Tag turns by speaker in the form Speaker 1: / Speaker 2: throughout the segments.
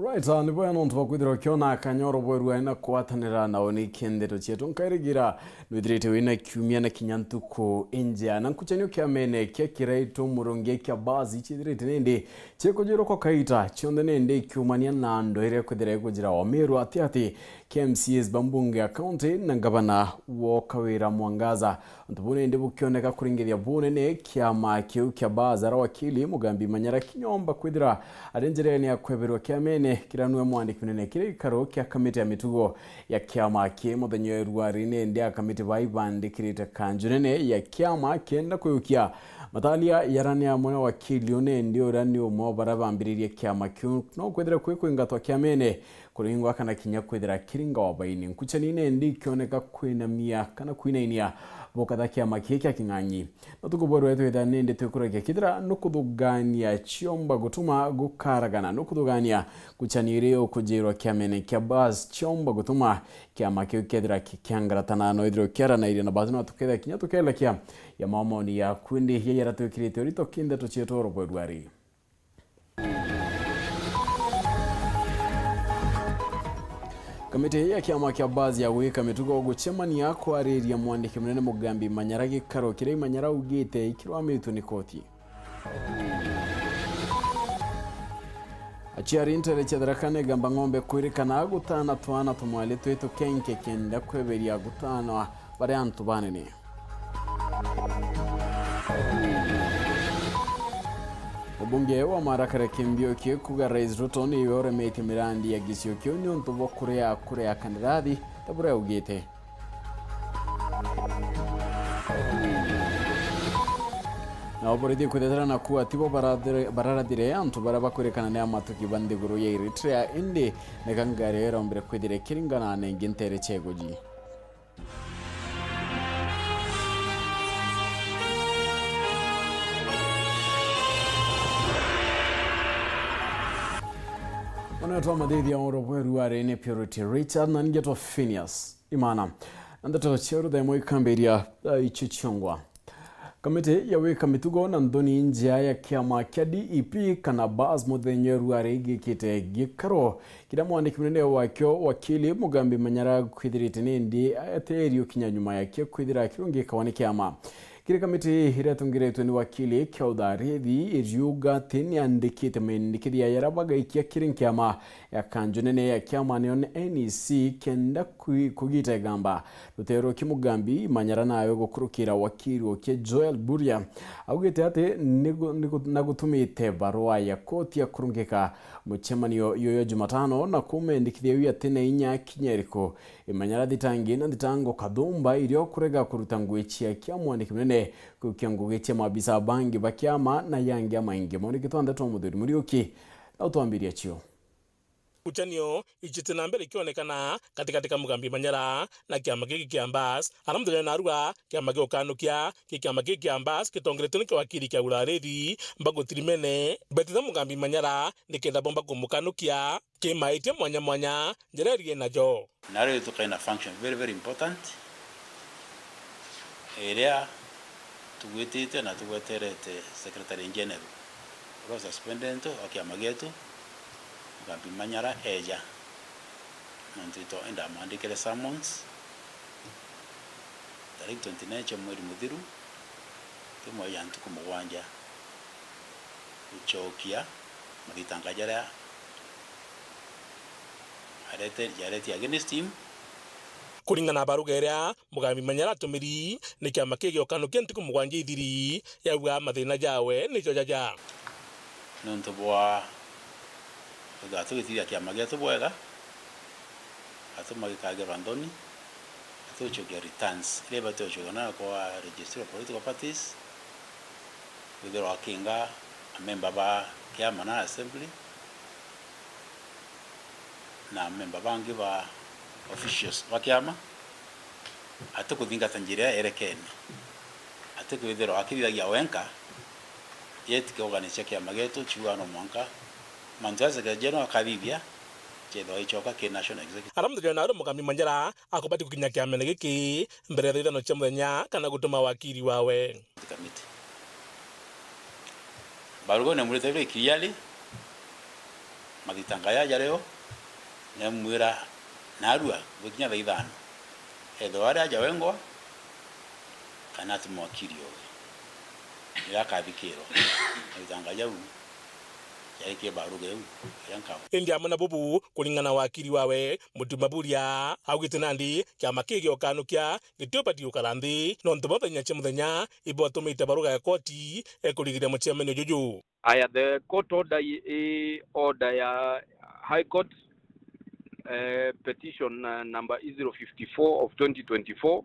Speaker 1: Right, ni bwana ntwa kwithira kiona kanyoro Weru aina kwatanira na oni Nteto chetu nkairigira nwithirite wina kiumia na kinyantuko inja na nkuchenyo kia mene kia kiraito muronge kia bazi chithirite nende chekujiro kwa kaita chionde nende kiumania na ndoire kwithira kujira Wameru ati KMCs bambunge akaunti na ngabana wokawira mwangaza ntubune ndi bukioneka kuringithia bunene kiama kiu kia bazara wakili mugambi manyara kinyomba kwithira arenjereni akweberwa kia mene kiranwe mwandiki munene kiri karo kia kamiti ya mitugo ya kiama kie muthenya Weru ndi akamiti baibandikirite kanjunene ya kiama kenda kuyukia matalia yarania mwana wakili one ndio rani umo barabambiririe kiama kiu no kwithira kwingatwa kia mene kuringwa kana kinya kwithira kiringa wabaini nkuchanine ndi kioneka kwinamia kana kwinainia bokatha kiama kiki kinganyi no tukuboro eto ithane ndi tukureke kithira nukuthugania chiomba gutuma gukaragana nukuthugania kuchanire okujirwa kiamene kia bas chiomba gutuma kiama kiki kithira kikiangaratana no ithiro kiara na irina bazino tuketha kinya tukela kia ya mamoni ya kundi yeyara tukirite orito Nteto chetu Weru. Kamite ya kiama kia bazi ya wika mitugo guchemania kwariria mwandiki munene mugambi manyara gikaro kire manyara ugite ikirwa mitu ni koti achiari ntere chadarakane gamba ngombe kwirikana gutana twana tumwale twetu kenke kenda kweberia gutana bare antu banene Obunge wa marakare kimbio kie kuga Rais Ruto ni yore meti mirandi ya gisio kio ni ontubo kurea kandidati tabure ugite. Na oboridi kudetara na kuwa tibo barara dire antu baraba kurekana ne amatuki bandiguru ya URETERI indi negangare rombere kwedire kiringana ne gintere chegoji. Onato madedi ya Weru ne purity Richard na ngeto PHINEAS IMAANA Nteto cheru da moi kamberia ichichongwa kamite ya weka mitugo na ndoni njia ya kiama kia DEP kana baz muthenya Weru gikite gikaro kida mwandiki munene wakyo wakili mugambi manyara kwithirite ndi aterio kinyanyuma yake kwithira kirungi kawane kiama kire kamiti hiratungire ni wakili Kyaudarithi iriuga teni andikite mendikidi ya yarabaga ikia kirinkiama ya kanjunene ya kiama neon NEC kenda kugita gamba lutero kimugambi manyara nayo gukurukira wakili oke Joel Buria agite ate nagutumite barua ya koti ya kurungika muchemanio yoyo Jumatano na kumendikidi ya tene inya kinyeriko imanyara ditangi na ditango kadumba irio kurega kurutangwichi ya kiamu ndikimene kukiangugeche mabisa bangi bakiama na yangi amaingi moni kitwanda tomuduri murioki na utwambiria chio
Speaker 2: Uchanio ichitena mbele kionekana katika mugambi manyara na kiama giki kiambas aramdele narua kiama giokanukia kiama giki kiambas kitongere kwa wakili kia URETERI mbago tirimene betida mugambi manyara nikenda bomba kumukanukia kimaite mwanya njererie najo
Speaker 3: naro to kind of function very important area tuwetete na tuweterete secretary general rosa spendento akiama getu Mugambi manyara eja Nteto enda mandikele summons tarehe 29 cha mwezi mudhiru tumo yantu kumwanja uchokia magitangajara arete against him
Speaker 2: kuringana barugeria mugambi manyara tumiri ni kiama kigiokanukia kentuku mugwanja ithiri yawa mathina jawe ni jojaja
Speaker 3: nonto bwa gato gitiria kiama getu bwega atumagikage bandoni atuchokia returns ile batochogana kwa register of political parties withero akinga member ba kiama na assembly na member bangi ba officials ba kiama atukuthinga tanjiria erekene atukwithero akithiragia wenka yetike organize kiama getu chuano mwanka manjaza gajeno akabibia chedo ichoka ke national executive
Speaker 2: aramdele na mugambi manyara akobati kukinya kiama giki mbere ya ithano cha muthenya kana gutuma wakili wawe
Speaker 3: kamiti barugo ne mulete kiyali mathitanga ya leo ne mwira narua gukinya thaa ithano etho aria aja wengwa kana tumwakiri oge irakathikirwo mathitanga yau yaike baruge u yanka
Speaker 2: India mwana bubu kulingana wakiri wawe Mutumaburia augite nandi kiama kigi okanukia gitopati ukaranthi no ntobothenya chemuthenya ibotumite baruga ya koti ekurigire muchemene juju.
Speaker 4: Aya, the court order order ya High Court petition number 054 of 2024,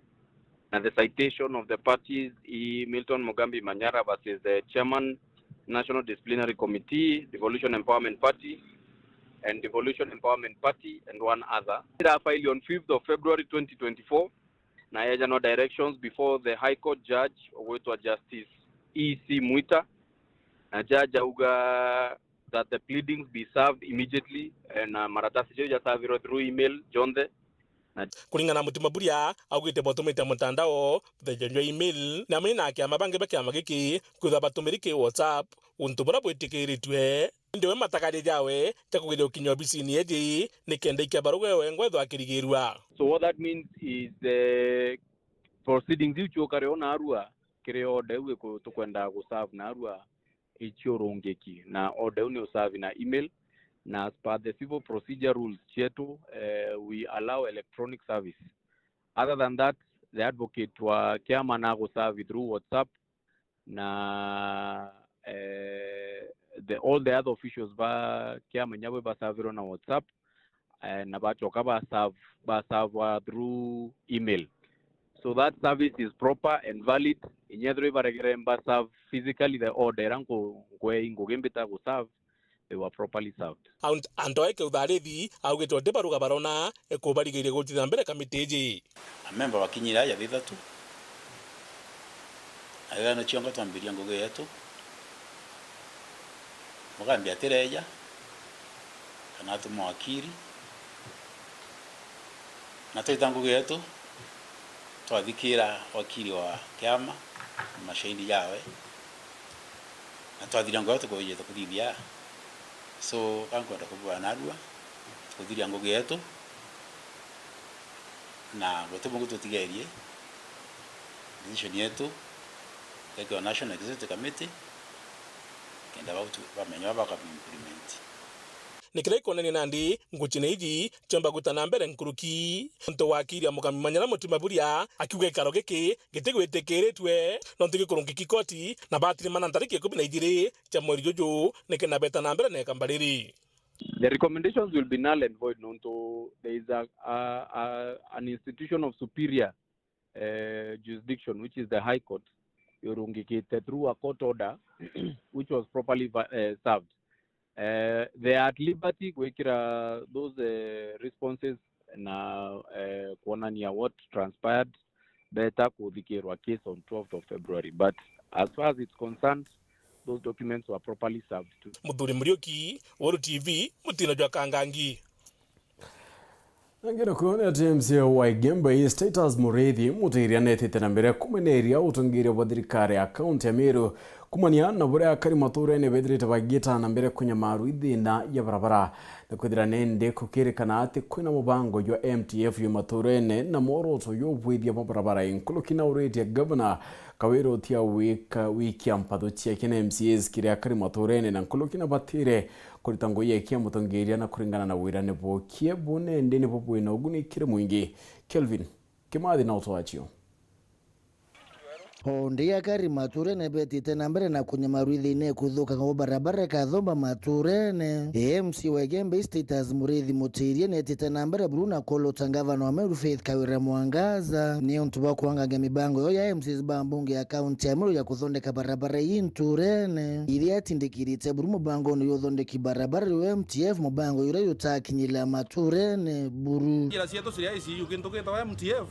Speaker 4: and the citation of the parties Milton Mugambi Manyara versus the chairman National Disciplinary Committee, Devolution Empowerment Party, and Devolution Empowerment Party, and one other. It are filed on 5th of February 2024. Na general directions before the High Court judge, Weru Justice E.C. Mwita, na judge auga that the pleadings be served immediately, and maratasi just serve through email Jonde.
Speaker 2: Kulingana na Mutumaburia augite botumite mutandao the email na mena kiama bange bakiama giki kutha batumirike WhatsApp untubura bwitikiritwe ndiwe matakari jawe takugire ukinyo bisini eji nikende ikiabaruga wengwe thwa kirigirwa.
Speaker 4: So what that means is the proceedings icho kareona arua kireo dewe ko tukwenda go serve na arua icho rongeki na order ni serve na email. Now, as per the civil procedure rules, we allow electronic service. Other than that, the advocate wa kiama na go serve through WhatsApp. Na all the other officials ba kiama nyawe ba serve on WhatsApp, na ba choka ba serve through email. So that service is proper and valid. Inyadro ba regeremba serve physically the order rango kwe ingogembeta go serve. They were properly served.
Speaker 2: Antoeke udharithi augitwo ndibaruga barona ekubarigire gutitha mbere kamiteji.
Speaker 3: Amemba wakinyira ya thithatu. Agano chiongo twambiria nguge yetu. Mugambia tereja. Kana tumwakiri. Na twita nguge yetu. Twathikira wakiri wa kiama mashahidi yawe. Na twathira nguge yetu kujeta kuthithia. So kankwenda kubwa narua kuthiria ngugi yetu na gwetumungu tutigerie decision yetu kwa National Executive Committee kenda bamenywa baka-implement.
Speaker 2: Nikireko nene nandi nguchine iji chomba gutana mbere nkuruki nto wakiri Mugambi Manyara Mutumaburia akiuga ikaro giki gitigwitikiritwe no ntigikurungi kikoti na batiri manantariki 12 cha mweri juju nikena betana mbere ne kambariri.
Speaker 4: The recommendations will be null and void. There is an institution of superior jurisdiction, which is the High Court, yorungikite through a court order which was properly served. They are at liberty kuwekira those responses na kuonania what transpired better kuthikirwa case on 12th of February. But as far as it's concerned, those documents were properly served too.
Speaker 2: Muthuri Murioki, Weru TV, Mutino jwa Kangangi.
Speaker 1: Ngero kuona TMC wa Igembe status Mureithi mutiria netete na mbere kumeneria utungiria wa thirikari account ya Meru kumania na bure akari mature ne bedrete bagita na mbere kunya maru ithina ya barabara na kwithira nende kukirikana ati kwina mubango yo MTF yo mature ne na moroto yo bwithia barabara inkulukina ureti ya governor Kawero tia wiki ampatho cia kina MCAs kire akari mature ne na nkulukina batire kuritango yekia mutongeria na kuringana na wirane bo kiebone ndene popo ina uguni kire mwingi. Kelvin Kimathi na utoachio
Speaker 5: Honde ya kari mature ne betite na mbere na kunya maruithi ne kuthuka kwa barabara kathomba mature ne MC wa Igembe status Mureithi mutirie ne tite na mbere Bruna Kolo tangavana wa Meru Faith Kawira Mwangaza ni ontuba kuanga mibango yo ya MCs bambunge ya county ya Meru ya kuthondeka barabara yinture ne ili atindikirite Buru mubango no yothondeki barabara yo MTF mubango yure yutakinyila mature ne Buru
Speaker 6: ila sieto siria isi yukintuke wa MTF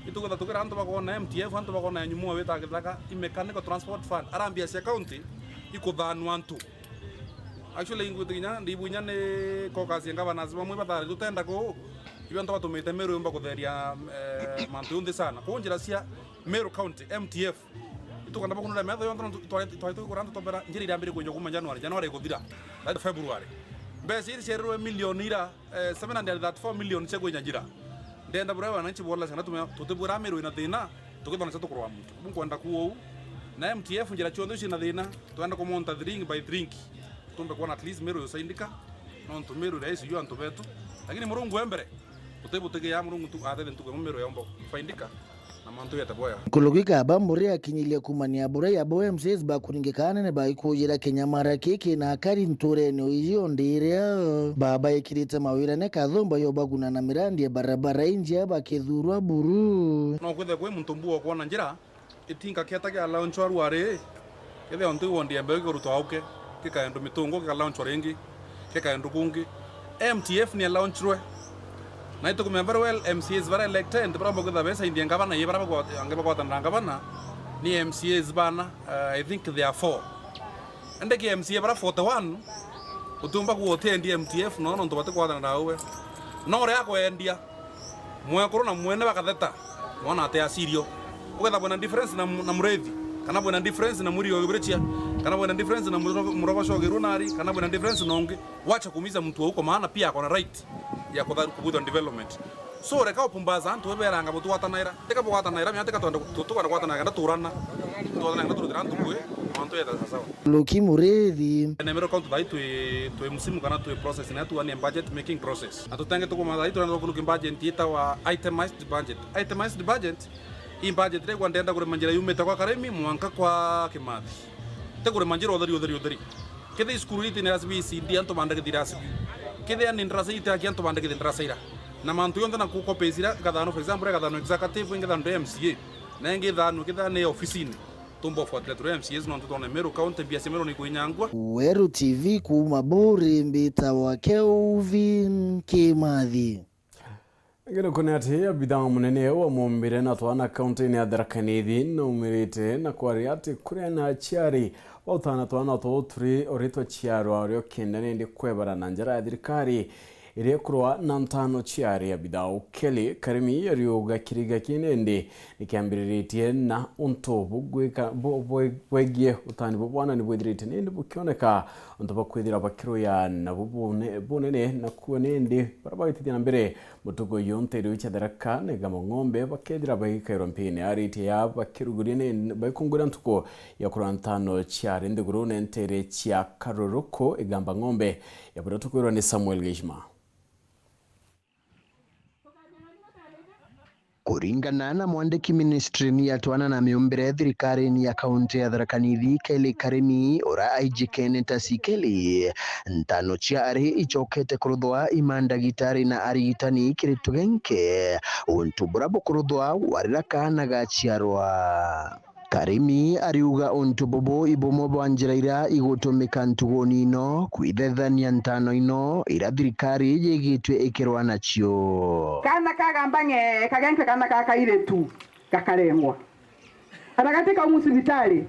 Speaker 6: ituko tukira antu bakona MTF antu bakona nyumu weta kitaka mechanical transport fund arambia sia county ikuthanwa antu actually ingutinya ndibunya ne kokasi ngava nazima mwe batari tutenda ko ibyo ndo batumite Meru yomba kutheria mantu ndi sana ko njira sia Meru county MTF ituko ndaba kunura metho yondo twaito kuranda tobera njira irambire kunyo kuma January ikuthira that February Besi iri sheru milioni ira 734 million chego nyajira. Ndenda bura wananchi bola sana tutubura meru ina thina tukithona setu kurwa mtu. Munkwenda kuo na MTF njira chondo shina thina twenda kumonta drink by drink. Tumbe kwa at least meru yosaindika no ntumeru raisi yo antubetu. Lakini murungu embere utebutege ya murungu tu athe ntuke meru yombo faindika.
Speaker 5: Kulugika abamburi akinyilia kumania bura ya boe MCs bakuringikana ne baikujira Kenyamara kiki na akari nturene uizio ndiria baba ikirita mawira ne kathomba yo baguna na mirandi ya barabara inji ya bakithurwa buru
Speaker 6: no kwethe kwe mtumbuo kuona njira itinga kiatake ala onchwaru ware kethe ontu wondi embe goruto auke kikaendo mitungo kikala rengi kikaendo kungi MTF ni ala onchwe na ito kumea very well MCAs very elected but ambo kwa besa indian governor ye bara kwa angeba kwa tanda governor ni MCAs bana I think they are 4 ende ki MCA bara 41 utumba ku hotel ndi MTF no ndo bate kwa tanda uwe no re yako endia mwe korona mwene bakatheta mwana ate asirio uketha bona difference na murethi kana bona difference na muri ogibretia kana bona difference na muroko shogeru nari kana bona difference nonge wacha kumiza mtu huko maana pia akona right ya kubuda development so reka upumbaza antu weberanga butu watanaira teka bwatanaira myateka twanda tutukana kwatanaira ndaturana tuwana turira ntukwe mantu yeta sawa
Speaker 5: Luki murethi
Speaker 6: nemero count dai tu musimu kana tu process na tu ani budget making process atutenge tukuma dai tu ndo budget yeta wa itemized budget in budget rego ndenda kure manjira yumeta kwa karemi mwanka kwa kimathi tegure manjira odari kede skuru iti ne asbisi ndi anto banda kedirasi kede an indrasa ita ki anto banda kedirasa ira na mantu yonda na ku kopezira gadano for example gadano executive gadano MCA na nge dano keda ne officine tumbo for the MCAs no ntona mero county bia semero ni kuinyangwa
Speaker 5: Weru TV kumaburi mbita wa Kelvin Kimathi
Speaker 1: Ngeno kone ati ya bidhaa munene wa mumbire na tuwana kaunti ni adharakanithi na umirite na kuari ati kure na chiari wa utana tuwana tuoturi orito chiaro wario kenda ndi kwebara na njara ya thirikari iria kurwa na ntano chiari ya bidhaa ukeli karimi ya riuga kiriga kinendi nikiambiriritie na unto bwegie utani bubwana ni bwedirite nindi bukioneka unto bakwithira bakiro ya na bunene na kuonendi barabagitithi na mbere mutugo yonte riucha daraka negama ng'ombe bakethira baikairo mpine arite ya bakirugurine baikungura ntuko ya kurwa ntano chiari ndiguru nentere chia karoroko igamba ng'ombe ya buratukwirwa ni Samuel Gishma.
Speaker 7: Kuringana na mwandiki ministry ya tuana na miumbire thirikari ni ya kaunti ya Thaa Keli Karimi ora ijikene tasikeli ntano chiari ichokete kuruthwa imandagitari na arigitani kiritugenke untubura bukuruthwa warira kana gachiarwa Karimi ariuga untubobo ibomo banjiraira igutumika ntugoni no kwithethania ntano ino ira thirikari yigitwe ikirwa nacio
Speaker 8: kana kagambange kagenke kana kakaire tu kakarengwa anagatika umusibitali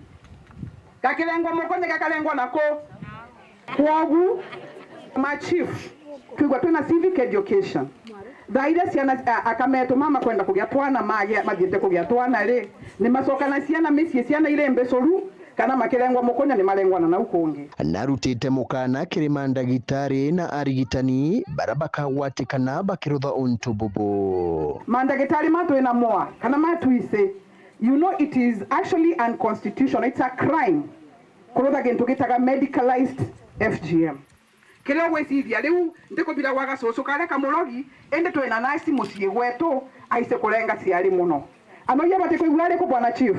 Speaker 8: kakirengwa mokonye kakarengwa nako kwagu machief kwigwa tuna civic education Daida siana akameto mama kwenda kugyatwana magite kugyatwana le ni masoka na siana misi siana ile mbesolu kana makerengwa mokonya ni malengwana na ukonge
Speaker 7: narutite mukana kirimandagitari na arigitani barabaka watikana bakirutha untububu
Speaker 8: mandagitari matu ina moa kana matu ise you know it is actually unconstitutional, it's a crime kurutha gintu gitaga medicalized FGM kile wesithia riu ndiko bila waga soso kale kamulogi ende twena nasi musie gwetu aise kurenga ciari muno anoya bate kuigwale ku bwana chief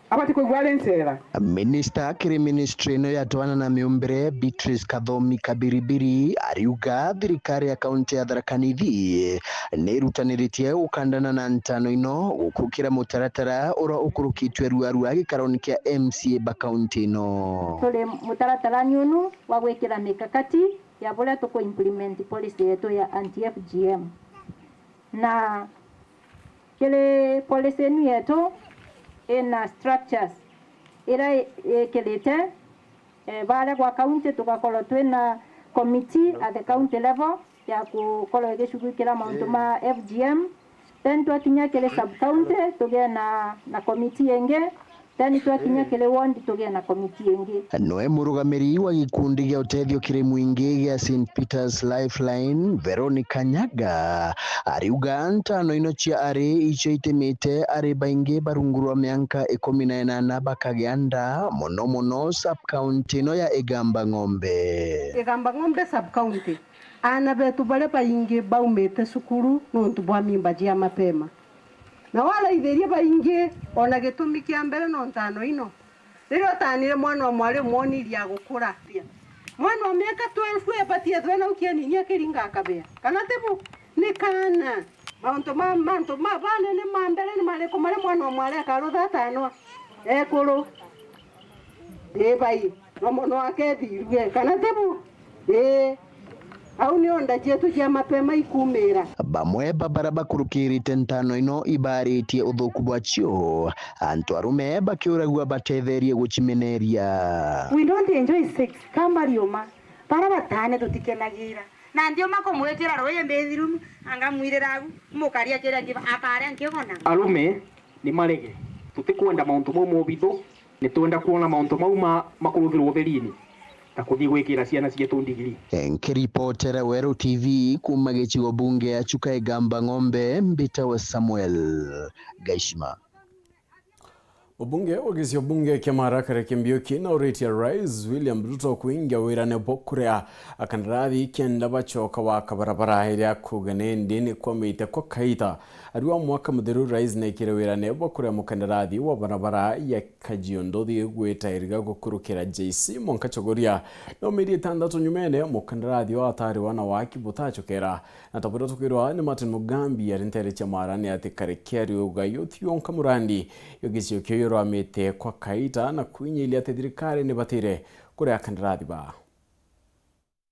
Speaker 8: abate kuigwale nsera
Speaker 7: Minister kiri ministry no yatwana na miumbire Beatrice Kathomi Kabiribiri ariuga thirikari ya kaunti ya Thaa Nithi nirutaniritie ukandana na ntano ino gukukira mutaratara ora ukurukitwe ruaru agikaroni kia MCA ba kaunti ino
Speaker 9: tole mutaratara nyunu wa gwikira mikakati ya bole to implement policy yetu ya anti-FGM na kile policy yetu ina structures ira kelete baada kwa county tukakolo twena committee at the county level ya kukolo igishughulikia mambo ma FGM then twatinya kile sub county tugena na committee yenge then twakinya kile ward tugia na komiti ingi.
Speaker 7: Noe murugamiri wa gikundi gya uteithio kiri mwingi gya St Peter's Lifeline Veronica Nyaga ariuga ntano ino cia ari icio itemete ari baingi barungurwa mianka 18 bakagenda muno sub county no ya Igamba Ng'ombe.
Speaker 10: Igamba Ng'ombe sub county ana betu bale baingi baumete sukuru nontu bwa mimba jia mapema na wala itheria baingi ona gitumi kia mbere no ntano ino rero tanire mwana wa mwari mwoniria gukura mwana wa miaka 12 ebatie thwena ukiani nya kiringa akabea kana tebu ni kana manto ma bale ni mambere ni male ko mare mwana wa mwari akarutha tano ekuru bai no mono akethirwe kana tebu au ni onda chetu cia mapema ikumira
Speaker 7: bamwe babara bakurukirite ntano ino ibaritie uthuku bwacio antu arume bakiuragua batetherie guchimeneria.
Speaker 10: We don't enjoy sex kama rioma para batane tutikenagira na ndio makomwetira roye mbethiru anga mwiriragu mukaria kira ngiba akare ngigona
Speaker 11: arume ni marege tutikwenda mauntu mo bitho ni twenda kuona mauntu mau makuruthirwo therini ta kuthi gwikira ciana cietu ndigiri.
Speaker 7: Nkiripotera Weru TV kuma gicigo bunge ya Chuka Igamba Ng'ombe Mbita wa Samuel Gaishima.
Speaker 1: Ubunge wagisio bunge kia marakare kimbioki na URETERI Rais William Ruto kuingia wirane bokurea akanradhi kenda bachoka wa kabarabara iria kugane ndini kwa meite kwa kaita ariwa mwaka muthiru Rais nekire wirane bokurea mukandaradhi wa barabara ya Kajiondothi gweta iriga gukurukira JC Monkachogoria no miri tandatu nyumene mukandaradhi wa atari wana waki butachokera na taburo tukirwa ni Martin Mugambi ya rintere cha marani ati karekiari ugayothi yonka murandi yogisio kyo amete kwa kaita na kuinyilia thirikari ni batire kure akandirathi ba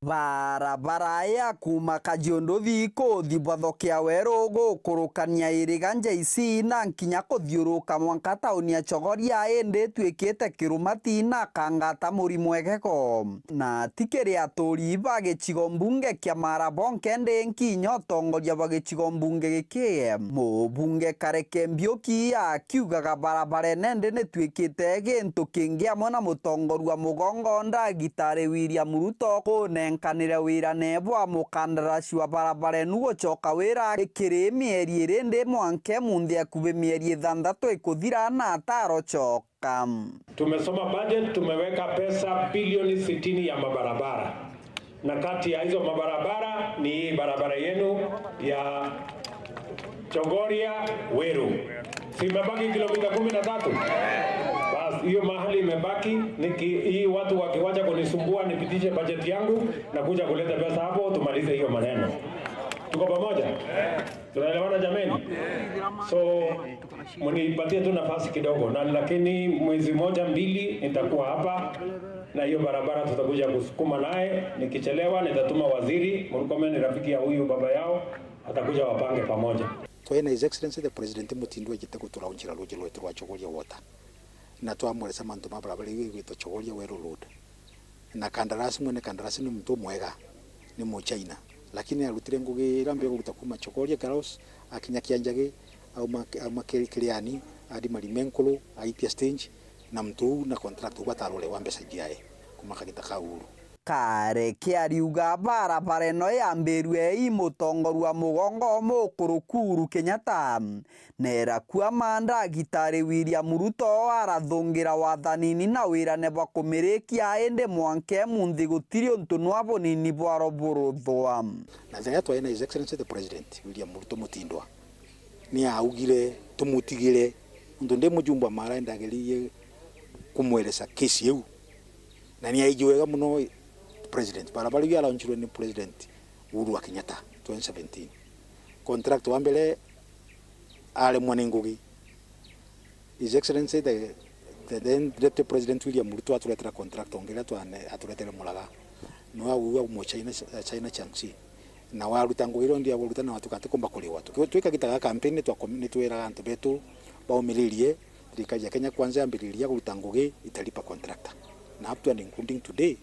Speaker 12: barabara ya kuma Kajiondothi kuthi Bwathokia Weru gukurukania iriga JC na nkinya kuthiuruka mwanka tauni ya Chogoria indi twikite kirumati na kangata murimu egeko na tikiri aturi bagicigo mbunge kia Marabonke ndi nkinyo tongoria bagicigo mbunge giki mubunge Kareke Mbioki akiugaga barabara nende ni twikite gintu kingia mona mutongorua mugongo Ndagitari William Ruto kunenkanira wira nebwa mukandarasi wa barabara nugo choka wira ikiri mieri irindi mwanke munthi akube mieri 6 ikuthira na ataro choka.
Speaker 13: Tumesoma budget, tumeweka pesa bilioni 60 ya mabarabara, na kati ya hizo mabarabara ni barabara yenu ya Chogoria Weru. Simebaki kilomita 13. Basi hiyo mahali imebaki, hii watu wakiwacha kunisumbua nipitishe budget yangu na kuja kuleta pesa hapo tumalize hiyo maneno. Tuko pamoja? Tunaelewana jameni? So mnipatie tu nafasi kidogo na lakini mwezi 1-2 nitakuwa hapa na hiyo barabara tutakuja kusukuma naye. Nikichelewa nitatuma waziri, Murkomen ni rafiki ya huyu baba yao, atakuja wapange pamoja.
Speaker 14: Twena His Excellency the President Mutindwa gitego turaunjira ruji rwetu rwa Chogoria water na twamuresa mantu mabarabara gwito Chogoria Weru road na kandarasi mwene kandarasi ni mtu mwega ni mu China lakini arutire ngugi rambye guruta kuma Chogoria Garos akinya Kianjage au makiriani adi Marimenkulu aitia stage na mtu na contract watarole wambesa jiae kuma kagitaka uru
Speaker 12: Kareke ariuga barabara no yambirwe imutongorua mugongo mukurukuru Kenyatta nera kwa Ndagitari William Ruto arathungira wathanini na wirane bwa kumirikia ende mwanke munthi gutiri untu nwabo nini bwaro buruthwa
Speaker 14: na thaya twena His Excellency the President William Ruto Mutindwa ni augire tumutigire untu ndi mujumba mara ndageriye kumwelesa kesi eu na ni aijiwega muno President barabara ya launchirwe ni President Uhuru Kenyatta 2017 contract wa mbele ale mwanengugi His Excellency the then Deputy President William Ruto atuletera contract ongera atuletera mulaga no awu mu China chansi na warutango iro ndia warutana watu katekomba kuli watu twika gitaga campaign twa community wera antu betu baumiririe thirikari ya Kenya kwanza ambiriria gurutangogi italipa contractor na up to and including today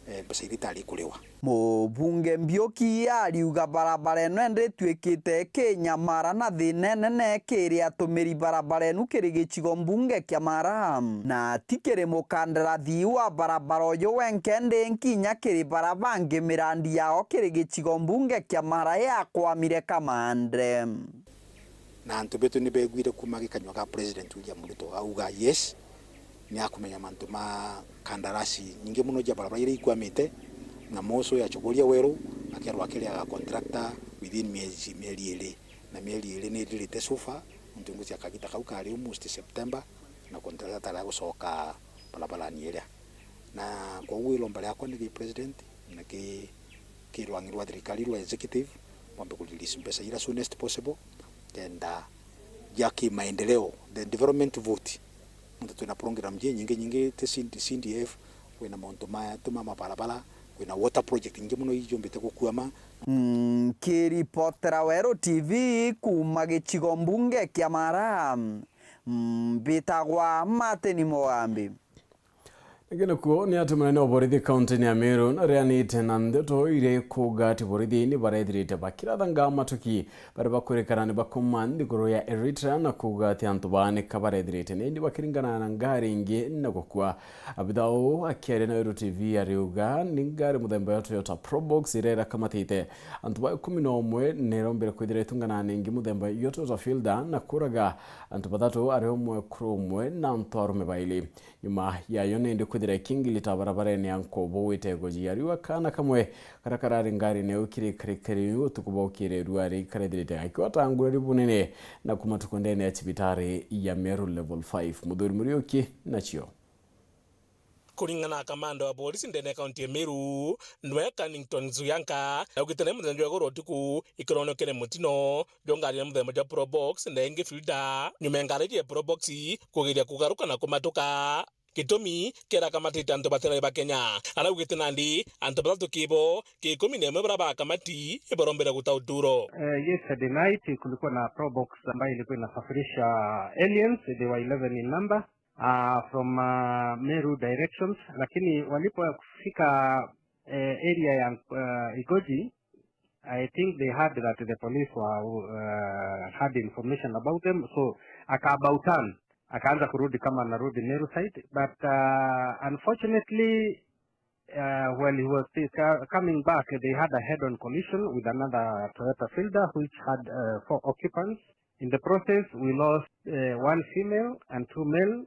Speaker 14: mbeca iria itari kuliwa.
Speaker 12: Mũbunge Mbiũki ariuga barabara ĩno ndĩtuĩkĩte kĩnyamara na thĩna nene kĩrĩa atũmĩri barabara ĩno kĩrĩ gĩcigo mbunge kĩa Mara na ti kĩrĩ mũkandarathi wa barabara ũyũ wenke nkinya kĩrĩ barabara ngĩ mĩrandi yao kĩrĩ gĩcigo mbunge kĩa Mara yakwamire kamande.
Speaker 14: Na antu betu ni begwire kuma gĩkanywa ga President William Ruto auga yes ni akumenya mantu ma kandarasi nyingi muno ja barabara iria ikwamite na moso ya chogoria Weru akerwa akĩrĩa ga contractor within mieri ĩrĩ na mieri ĩrĩ ni ndirite sofa ntunguzi akagita kau kari almost September na contractor ya gucoka barabara ni ĩrĩa na kwa uwe lomba yakwa ni president na kirwangirwa thirikari rwa executive mwambe kulilisi mbeca ira soonest possible and yaki maendeleo the development vote ndio tuna program nyingi te CDF wena monto maya tuma mabarabara wena water project nyingi muno ijombete kukuama.
Speaker 12: Kiripotera Weru TV kuma gĩcigo mbunge kĩa Mara mbitagwa Mateni Moambi.
Speaker 1: Ngene kuo ni atumana oborithi county ya Meru na reanite na Nteto ire kugati borithi ni barethirite bakira thanga matuki bari bakurekarane bakomandi goro ya Eritrea na kugati antu bane kabarethirite ni bakiringana na ngari ingi na gukua abidao akere na Weru TV ariuga ni ngari muthemba ya Toyota Probox irera kamatite antu ba 11 nerombere kwithire tungana ningi muthemba ya Toyota Fielder na kuraga antu batatu ari omwe kromwe na antu arume baili nyuma ya yone ndi kwithira kingilita barabara ni ankobo witego jiariwa kana kamwe karakarari ngari ne ukiri karikari utukuba ukire ruari karethirite akiwata ngurari bunene na kumatukondene ya chibitari ya Meru level 5 mudhuri murioki na chio
Speaker 2: kuringana kamanda wa polisi ndene kaunti ya Meru Nwe Cannington Zuyanka augitene muthenjo wa gorotiku ikironekene mutino jongari muthemba ja Probox ndenge Fielder nyuma ngari ya Probox kugiria kugaruka na kumatuka Kitomi kera kamatite antu batera ba Kenya araugite nandi antu batatu kibo kikumi ne mebra kamati iborombera gutauturo.
Speaker 11: Yesterday night kulikuwa na Probox ambayo ilikuwa inasafirisha aliens, they were 11 in number from Meru directions, lakini walipofika area ya Igoji, I think they heard that the police were had information about them, so akabautan akaanza kurudi kama narudi Meru side, but unfortunately when he was coming back they had a head-on collision with another Toyota Fielder which had 4 occupants. In the process we lost 1 female and 2 male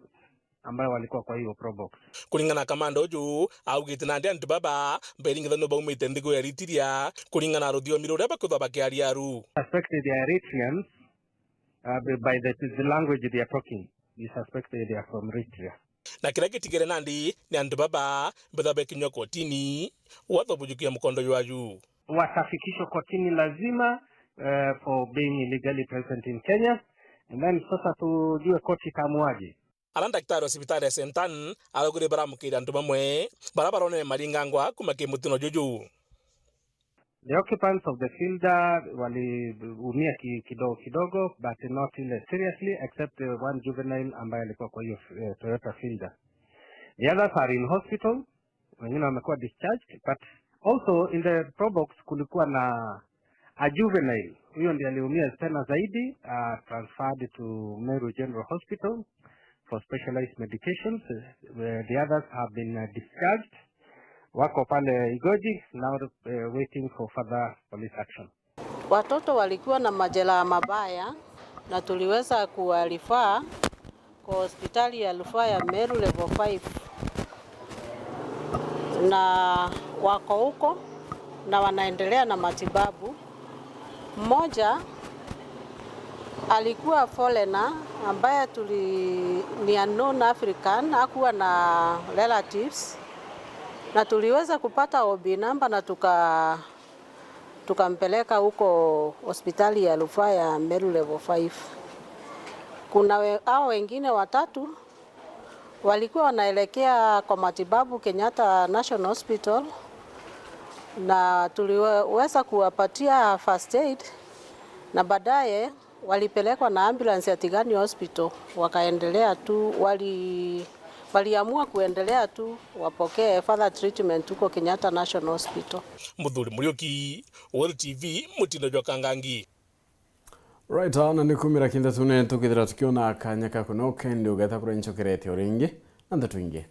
Speaker 11: ambayo walikuwa kwa hiyo Probox.
Speaker 2: Kulingana kamanda uju augite nandi antu baba mberinga no baumite ndigo ya ritiria kulingana rodio mirore bakutha bakiari aru
Speaker 11: suspected the Eritreans by the language they are talking. You suspected they are from Eritrea.
Speaker 2: Na kila kitigere nandi ni antu baba mbethabe kinyo kotini wathobujukia mkondo yuaju
Speaker 11: wasafikishwa kotini lazima for being illegally present in Kenya, and then sasa tujue koti kamuaje.
Speaker 2: Alanda daktari wa hospitali ya Sentan alagure baramukira antu bamwe barabara one maringangwa kumake mutino juju.
Speaker 11: The occupants of the Fielder waliumia kidogo but not seriously except one juvenile ambaye alikuwa kwa hiyo Toyota Fielder. The others are in hospital, wengine wamekuwa discharged, but also in the Probox kulikuwa na a juvenile. Huyo ndiye aliumia tena zaidi, transferred to Meru General Hospital for specialized medications. The others have been discharged. Wako pale Igoji now waiting for further police action.
Speaker 15: Watoto walikuwa na majeraha mabaya na tuliweza kuwarifaa kwa hospitali ya rufaa ya Meru level 5 na wako huko na wanaendelea na matibabu. Mmoja alikuwa foreigner ambaye ni unknown African, hakuwa na relatives, na tuliweza kupata OB namba na tukampeleka huko hospitali ya rufaa ya Meru level 5. Kuna hao wengine watatu walikuwa wanaelekea kwa matibabu Kenyatta National Hospital, na tuliweza kuwapatia first aid na baadaye walipelekwa na ambulance ya Tigani Hospital, wakaendelea tu waliamua kuendelea tu wapokee further treatment huko Kenyatta National Hospital.
Speaker 2: Muthuri Muriuki, Weru TV, Mutindo Jokangangi.
Speaker 1: Right, na nikumira kinda tune tukithira tukiona akanya kakuno kendi ugata kura nchokerete oringi na Nteto ingi.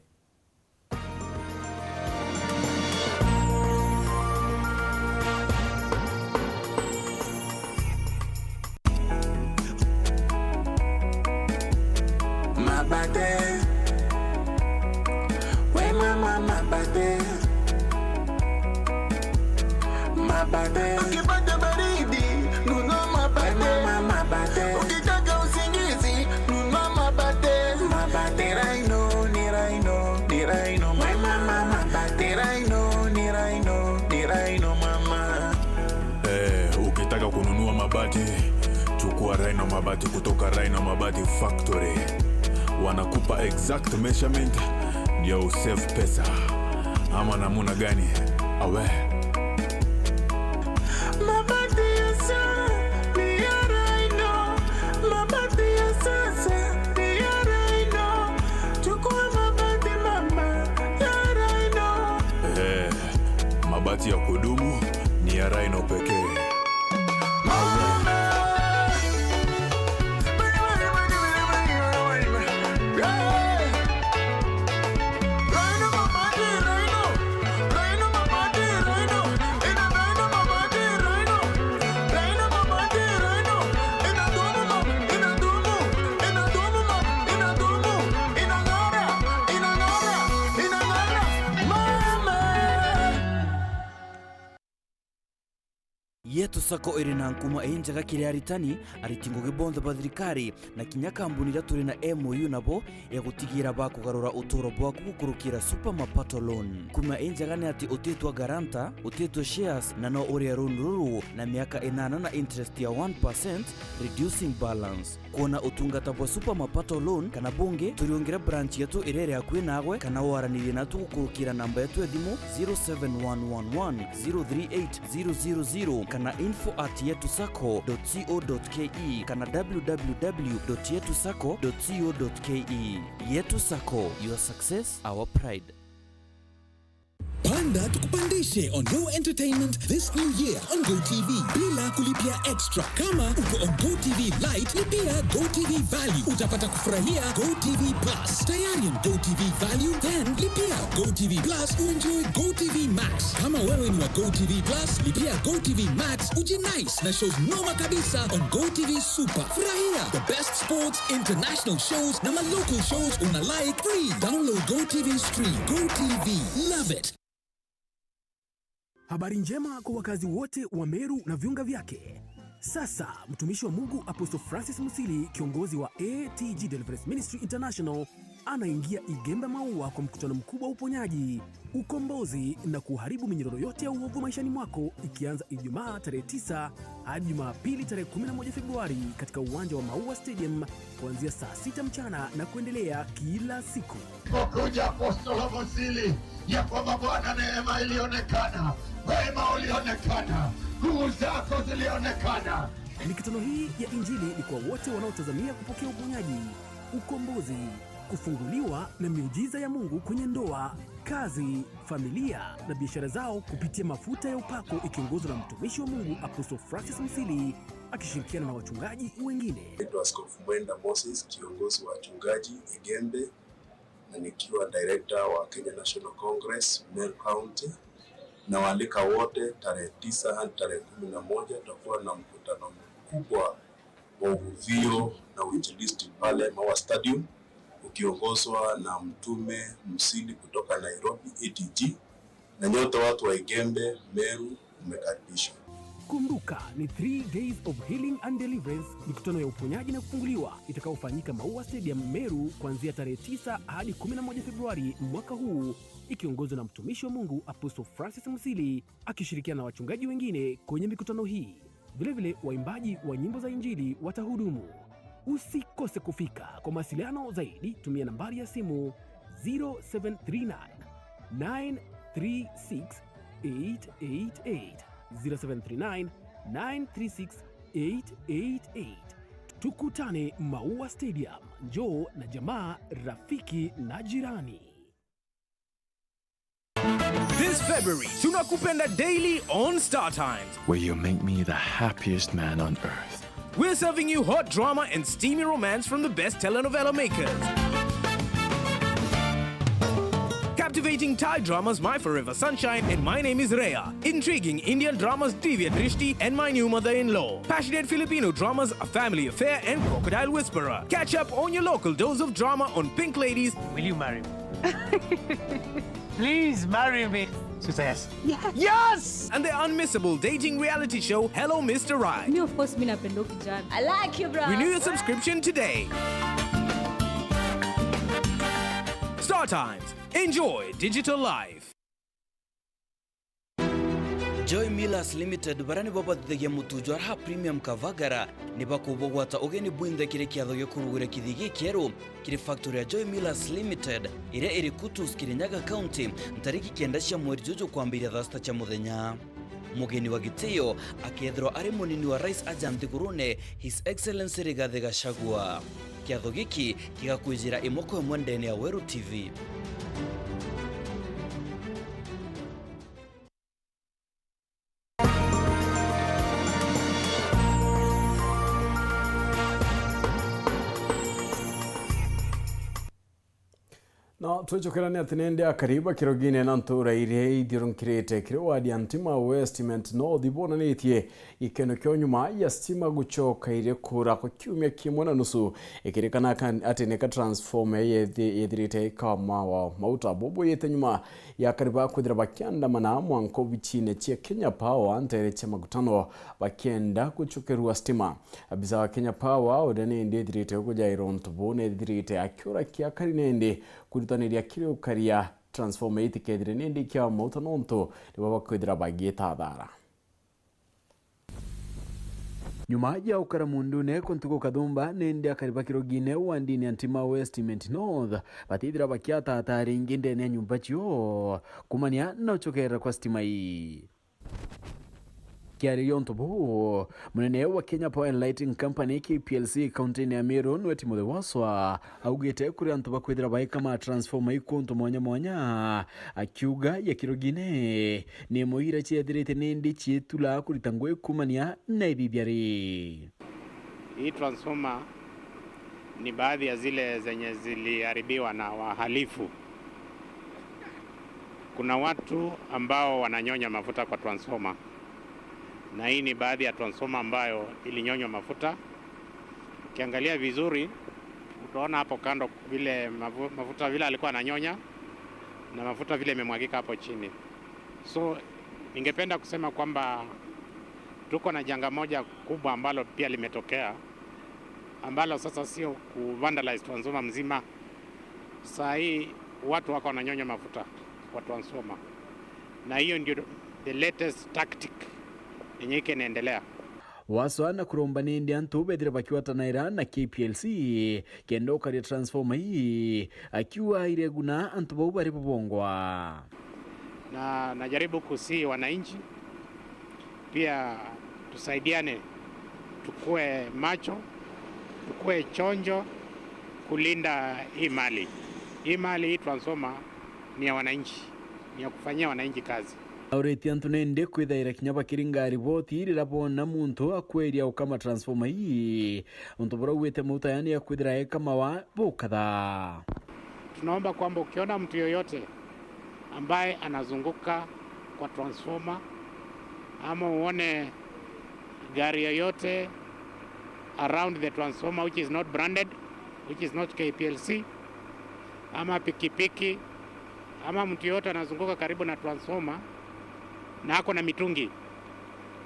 Speaker 16: Mabate, we mama mabate, mabate. Ukipata baridi, nunua mabate. Mama mabate. Ukitaka usingizi, nunua mabate. Mabate raino, ni raino, ni raino. Mama mabate raino, ni raino, ni raino mama.
Speaker 17: Ukitaka kununua mabati, chukua Rhino mabati kutoka Rhino Mabati Factory. Wanakupa exact measurement ndio usave pesa. Ama namuna gani? Awe
Speaker 16: mabati ya sasa ni ya Rhino. Mabati ya sasa ni ya Rhino. Chukua mabati mama ya Rhino.
Speaker 17: mabati ya kudumu ni ya Rhino pekee.
Speaker 18: Yetu sako iri na nkuma enjaga kiri aritani aritingo gibonda bathirikari na kinya kambuni ria turi na MOU nabo egutigira bakugarura utoro bwaku gukurukira super mapato loan. Kuma enjaga ni ati utetwa garanta, utetwa shares na no uri ruru na miaka 8 na interest ya 1% reducing balance. Kuona utungata bwa super mapato loan kana bunge turiongera branch yetu irere akwe nagwe kana waranire natu gukurukira namba yetu edimu 07111038000 kana info@yetusako.co.ke kana www.yetusako.co.ke. Yetu Sako, your success, our pride.
Speaker 19: Panda tukupandishe on Go Entertainment this new year on GoTV bila kulipia extra. Kama uko on GoTV Lite, lipia GoTV Value. Utapata kufurahia GoTV Plus. Tayari on GoTV Value, then lipia GoTV Plus uenjoy GoTV Max. Kama wewe ni wa GoTV Plus, lipia GoTV Max ujinice na shows noma kabisa on GoTV Super. Furahia the best sports, international shows na local shows una like free. Download GoTV Stream. GoTV, love it.
Speaker 20: Habari njema kwa wakazi wote wa Meru na viunga vyake. Sasa mtumishi wa Mungu Apostle Francis Musili, kiongozi wa ATG Deliverance Ministry International, anaingia Igembe Maua kwa mkutano mkubwa wa uponyaji, ukombozi na kuharibu minyororo yote ya uovu maishani mwako, ikianza Ijumaa tarehe 9 hadi Jumapili tarehe 11 Februari katika uwanja wa Maua Stadium kuanzia saa 6 mchana na kuendelea kila siku.
Speaker 21: Kuja Apostle Musili ya kwamba Bwana neema ilionekana, wema ulionekana, nguvu zako zilionekana.
Speaker 20: Mikutano hii ya Injili ni kwa wote wanaotazamia kupokea uponyaji, ukombozi, kufunguliwa na miujiza ya Mungu kwenye ndoa, kazi, familia na biashara zao kupitia mafuta ya upako ikiongozwa na mtumishi wa Mungu Apostle Francis Musili akishirikiana na wachungaji wengine.
Speaker 22: Naitwa Askofu Mwenda Moses, kiongozi wa wachungaji Igembe na nikiwa director wa Kenya National Congress Meru County. Na waalika wote tarehe 9 hadi tarehe 11 tutakuwa na mkutano mkubwa wa uvuvio na uinjilisti pale Maua Stadium ukiongozwa na mtume Musili kutoka Nairobi ATG, na nyote watu wa Igembe Meru umekaribishwa.
Speaker 20: Kumbuka ni 3 days of healing and deliverance, mikutano ya uponyaji na kufunguliwa itakayofanyika Maua Stadium Meru kuanzia tarehe 9 hadi 11 Februari mwaka huu, ikiongozwa na mtumishi wa Mungu Apostle Francis Musili akishirikiana na wachungaji wengine kwenye mikutano hii. Vilevile waimbaji wa nyimbo za Injili watahudumu. Usikose kufika. Kwa mawasiliano zaidi tumia nambari ya simu 0739 936 888 0739 936 888. Tukutane Maua Stadium. Njoo na jamaa, rafiki na jirani.
Speaker 3: This February, tunakupenda daily on Star Times,
Speaker 17: where you make me the happiest man on earth.
Speaker 3: We're serving you hot drama and steamy romance from the best telenovela makers. Captivating Thai dramas My Forever Sunshine and My Name is Rhea. Intriguing Indian dramas Divya Drishti and My New Mother-in-Law. Passionate Filipino dramas A Family Affair and Crocodile Whisperer. Catch up on your local dose of drama on Pink Ladies.
Speaker 4: Will you marry me? Please marry me. She says,
Speaker 3: yes! Yes! And the unmissable dating reality show Hello Mr. Right.
Speaker 23: Me of course, napenda kijana. I like you, bro.
Speaker 3: Renew your subscription today. Star Times. Enjoy digital life.
Speaker 18: Joy Millers Limited barani baba thige mutujwa ha premium kavagara ni bakubogwata ogeni bwinde kire kiatho gyokurugure kithigi kieru kire factory ya Joy Millers Limited ire iri Kutus Kirinyaga County ntariki kienda cia mweri jojo kwambiria thasta cha muthenya. Mugeni wa gitio akiethro ari munini wa Rais Ajanti Gurune His Excellency Rigathi Gachagua. Kiatho giki kigakwijira imoko mwendene ya Weru TV.
Speaker 1: No, tuchokerani atinende akariba kirogine nantura ire idironkirete kirwadi antima Westment no dibona netie ikeno kyonyuma ya stima guchoka ire kura ko kyumya kimona nusu ikirekana kan ateneka transformer yedirite kama wa mauta bobo yetenyuma ya kariba kudira bakyanda mana mwanko bichine che Kenya Power antere che magutano bakenda kuchokerwa stima abiza Kenya Power odane ndedirite kuja ironto bone dirite akyura kya karinende kuritaniria kiri ukaria transformer itikethire nindi kya mauta nonto ni baba kwithira bagita thara nyuma ya ukara mundune kontuko kadumba nende akariba kirogine wandini antima Westment North batithira bakiata atari nginde ne nyumba chio kumania na uchokera kwa stima hii kiari yonto bo munene wa Kenya Power and Lighting Company KPLC county ya Meru nweti muthe waswa augete kuri antu bakwithira baikama transformer ikonto mwanya akiuga ya kirogine ni muhira chiathirite nindi chietula kuritangwe kumania na ithiari.
Speaker 24: Hii transformer ni baadhi ya zile zenye ziliharibiwa na wahalifu. Kuna watu ambao wananyonya mafuta kwa transformer. Na hii ni baadhi ya transformer ambayo ilinyonywa mafuta. Ukiangalia vizuri utaona hapo kando vile mafuta vile alikuwa ananyonya na mafuta vile imemwagika hapo chini. So ningependa kusema kwamba tuko na janga moja kubwa ambalo pia limetokea ambalo sasa sio kuvandalize transformer mzima. Saa hii watu wako wananyonya mafuta kwa transformer. Na hiyo ndio the latest tactic yenye inaendelea.
Speaker 1: Waswana kuromba nindi antu bedire bakiwata naira na KPLC kendo kari transformer hii akiwa ireguna antu bau bari bongwa.
Speaker 24: Na najaribu kusi wananchi pia tusaidiane, tukue macho, tukue chonjo kulinda hii mali. Hii mali, hii transformer ni ya wananchi, ni ya kufanyia wananchi kazi.
Speaker 1: Aureti antunende kwithaira kinyaba kiringa riboti rirabona muntu akweria ukama transformer hii untobora wete muta yani akwithira ekama wa bukatha.
Speaker 24: Tunaomba kwamba ukiona mtu yoyote ambaye anazunguka kwa transformer ama uone gari yoyote around the transformer which is not branded, which is not KPLC, ama pikipiki ama mtu yoyote anazunguka karibu na transformer na ako na mitungi,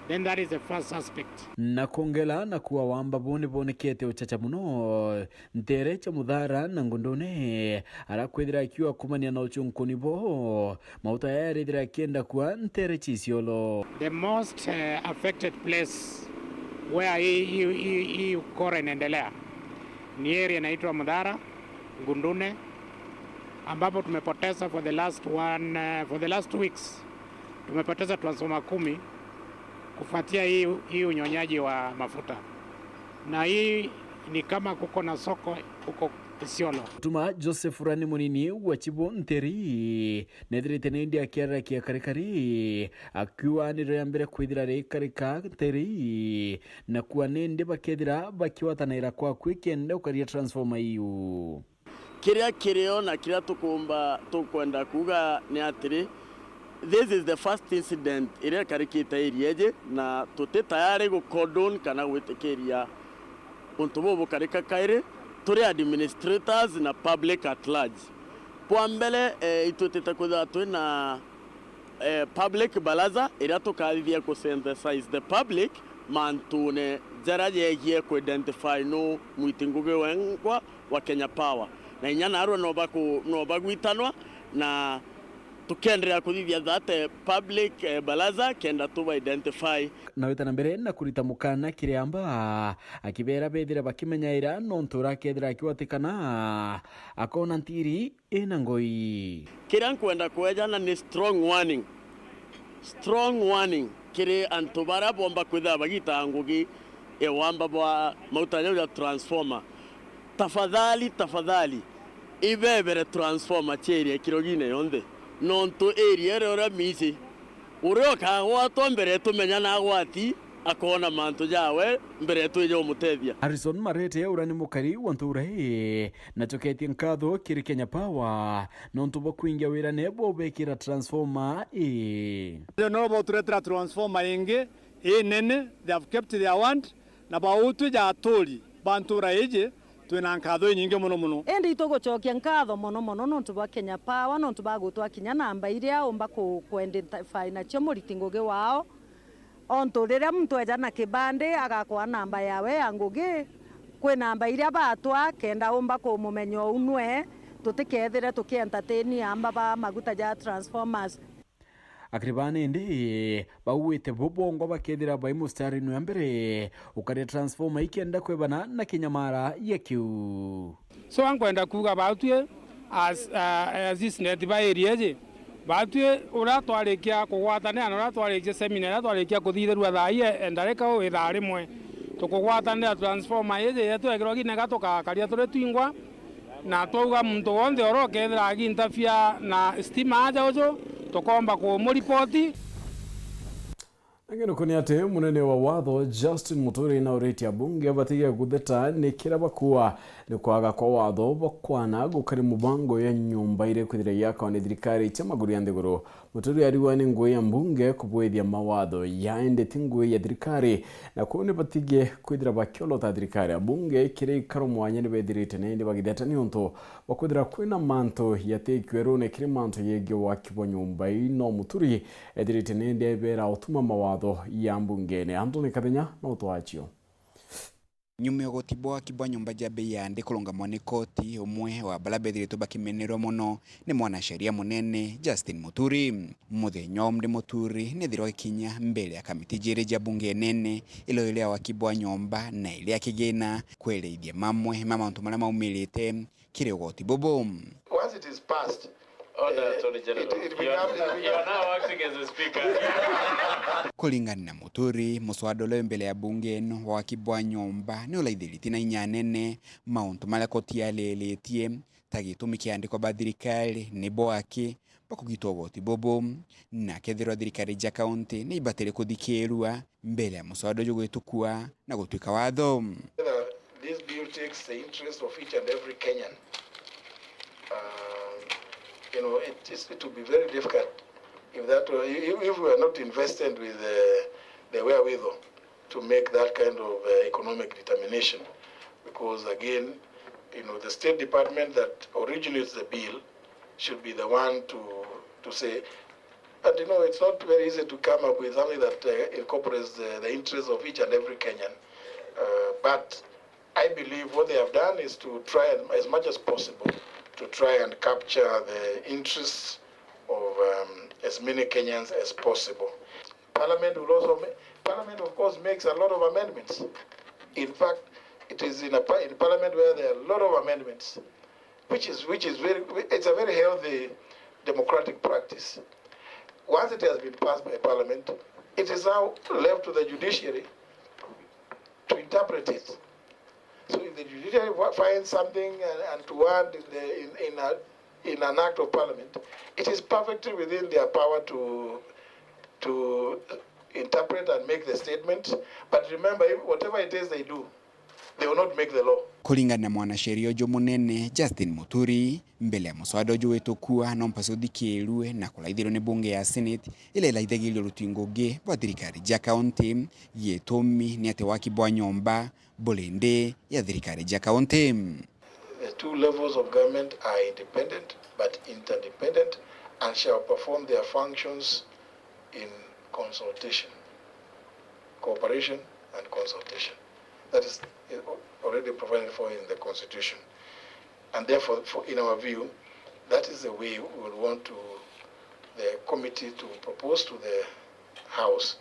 Speaker 24: then that is the first suspect.
Speaker 1: Na kongela na kuwa wamba bone kete uchacha muno ntere cha mudhara na ngondone arakwethira ikiwa kumania na uchunkuni bo mauta yaredira kienda kwa ntere chisiolo.
Speaker 24: The most affected place where hii ukora inaendelea ni area inaitwa Mudhara, Ngundune, ambapo tumepoteza for the last 2 weeks tumepoteza transformer 10 kufuatia hii unyonyaji wa mafuta. Na hii
Speaker 13: ni kama kuko na soko huko Isiolo.
Speaker 1: Tuma Joseph Rani munini wa Chibo Nteri nethirite nindi akiara kia karikari akiwa ni mbere kwithira ri karika Nteri na kuwa nindi bakethira bakiwatanira kwa kwikenda ukaria transformer iu
Speaker 5: kiria kirio na kiria tukwenda kuga ni atiri. This is the first incident iria karikita iriaje na tuti tayari go cordon kana gwitikiria untu bobo karika kaire turi administrators na public at large. Kwa mbele itutete kutha twina public balaza iria tukathithia ku synthesize the public mantune jara yegie ku identify no mwitinguge wengwa wa Kenya Power na inyana aro no bagwitanwa na tukendelea kuthithia that public balaza kenda tuba identify
Speaker 1: na wetana mbere na kurita mukana kiriamba akibera bethira bakimenyaira no ntura kethira akiwatikana akona ntiri ina ngoi
Speaker 5: kiran kwenda kwejana ni strong warning kire antubara bomba kwitha bagita ngugi ewamba bwa mautanya ya transformer tafadhali ibebere transformer cheri kirogine yonde nonto area rora misi uroka gwato mbere tumenya na gwati akona manto jawe mbere tuje umutethia.
Speaker 1: Harrison Marete urani mukari wanture na choketie nkatho kiri Kenya Power nonto bokwingia wira nebo bekira transformer
Speaker 6: no bo turetra transformer inge nene they have kept their word na bautu ja tori bantura eje twina nkatho nyinge muno
Speaker 15: endi itogochokia nkatho muno nontu bwa Kenya Power nontu bagutwa kinya namba iria umba identify na cio muritingugi wao onto riria muntu eja na kibande agakwa namba yawe ya ngugi kwi namba iria batwa kenda umba kumumenyo unwe tutikethire tukientertain amba ba maguta ja transformers
Speaker 1: akribane ndi bawite bobongo bakethira bai mustari no mbere ukare transformer ikenda kwebana na kinyamara yekiu
Speaker 6: so ankwenda kuga batue as this net by area je batue uratwarikia kugwatania na uratwarikia seminar uratwarikia kuthitherua thaie ndareka o ithaa rimwe tukugwatanira transformer yeje yetu ekirwa ginega tukakaria turi twingwa na twauga muntu wonde orokethira agintafia na stima aja ujo tukomba ku muripoti
Speaker 1: angeno kuni ate munene wa watho Justin Muturi na ureti ya bunge batiga gutheta ni kira bakuwa ni kwaga kwa watho bakwana gukari mubango ya nyumba ire kwithira yaka ni thirikari cha maguru ya ndiguru. Muturi ariwa ni ngwe ya mbunge kubwethia mawatho yaende tingwe ya thirikari na kuni batige kwithira bakyolo ta thirikari bunge kire ikaro mwanya ni bethirite nende bagitheta ni unto bakwithira kwina manto yatekwero ne kire manto yege wakibwa nyumba ino. Muturi ethirite nende bera utuma mawatho ya mbungene Anthony Kathenya no twachio
Speaker 8: nyume gotibwa kibwa nyumba jabe yande kulongamwa ni koti umwe wa balabethire to bakimenero muno ni mwana sheria munene Justin Muturi muthenyo mde Muturi ni thiro kinya mbele ya kamiti jere ja bunge nene ilo ile wa kibwa nyumba na ile akigena kweleithia mamwe mama ntu mara maumilite kire goti bobo.
Speaker 21: Once it is passed,
Speaker 9: you are now acting as a speaker.
Speaker 8: Kulingana na Muturi muswadolo mbele ya bunge no wa kibwa nyumba ni ulaithiriti na inyanene mauntu mala koti aleletie tagitumi kiandiko ba thirikari ni boaki bakugitwa goti bobo na kethiro thirikari ja county ni ibatire kuthikirua mbele ya muswado gwetukua na gutwika watho.
Speaker 21: This bill takes the interest of each and every Kenyan. You know, it will be very difficult if we are not invested with the wherewithal to make that kind of economic determination, because again, you know, the State Department that originates the bill should be the one to say, and you know, it's not very easy to come up with something that incorporates the interests of each and every Kenyan, but I believe what they have done is to try as much as possible to try and capture the interests of as many Kenyans as possible. Parliament will also Parliament of course makes a lot of amendments. In fact, it is in Parliament where there are a lot of amendments, which is it's a very healthy democratic practice. Once it has been passed by Parliament, it is now left to the judiciary to interpret it. So if the judiciary finds something and to want in an act of parliament, it is perfectly within their power to interpret and make the statement. But remember, whatever it is they do, they will not make the law.
Speaker 8: Kulingana na mwanasheria ujo munene Justin Muturi, mbele ya muswada ujo wetu kuwa no mpaso thikirwe na kulaithirwo ni bunge ya Senate ile ilaithagirio rutingoge rwa thirikari ja county gitumi ni ati wakibwa nyomba bulinde ya thirikari ja county.
Speaker 21: The two levels of government are independent but interdependent and shall perform their functions in consultation, cooperation and consultation. That is already provided for in the Constitution. And therefore, in our view, that is the way we would want the committee to propose to the House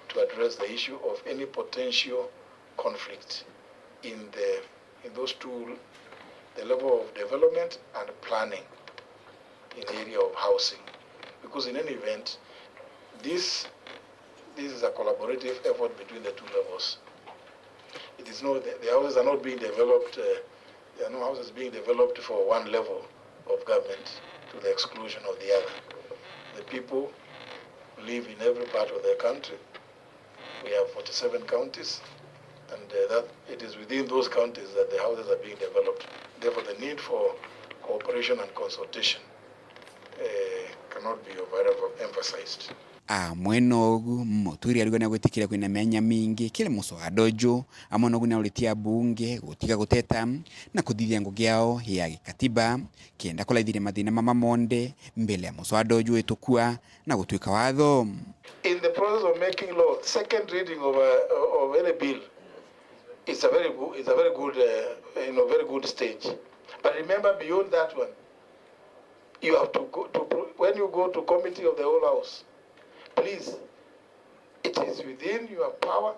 Speaker 21: to address the issue of any potential conflict in those two, the level of development and planning in the area of housing. Because in any event, this is a collaborative effort between the two levels. It is not, the houses are not being developed, there are no houses being developed for one level of government to the exclusion of the other. The people live in every part of the country. We have 47 counties, and that it is within those counties that the houses are being developed. Therefore, the need for cooperation and consultation cannot be overemphasized.
Speaker 8: Mwenogu Muturi aligona gwitikira kwina menya mingi kile muswada ujo amonogu na ulitia bunge gutiga guteta na kuthithia ngugi yao ya gikatiba kienda kulaithire mathina mamamonde mbele ya muswada ujo etukua na gutuika watho.
Speaker 21: In the process of making law, second reading of any bill is a very good very good stage. But remember, beyond that one, you have to go to, when you go to committee of the whole house, please, it is within your power,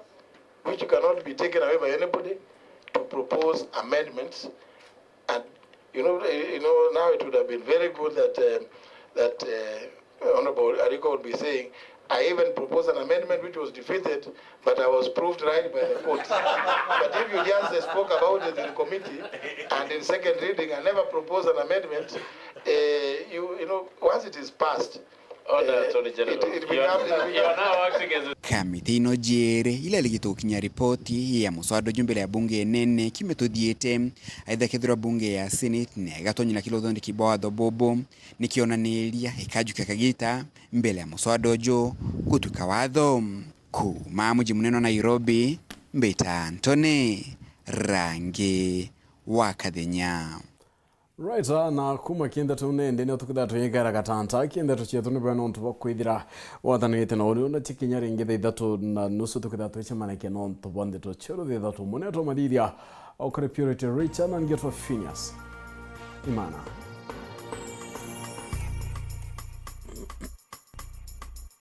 Speaker 21: which cannot be taken away by anybody, to propose amendments. And you know now it would have been very good that Honorable Ariko would be saying, I even proposed an amendment which was defeated, but I was proved right by the court. But if you just spoke about it in committee and in second reading and never proposed an amendment, you know, once it is passed,
Speaker 8: kamiti ino jere ile ligitukinya ripoti ya muswada jumbele ya bunge nene kimetuthiete aidha kithura bunge ya Senate ne gatonyina kilo thondi kibwatho bobo nikionaniria ikajuka kagita mbele ya muswada ujo gutuka watho kuma muji munene Nairobi Mbita Antone rangi wa Kathenya.
Speaker 1: Right, na kuma kienda tunende ne tukida tuyigara katanta kienda tuchietu ne bano ntuba kwithira wathanite na uri na tikinya ringi thithatu na nusu tukida tuchemana ke no ntubonde to chero thithatu muneto madiria okore purity rich and get for PHINEAS IMAANA.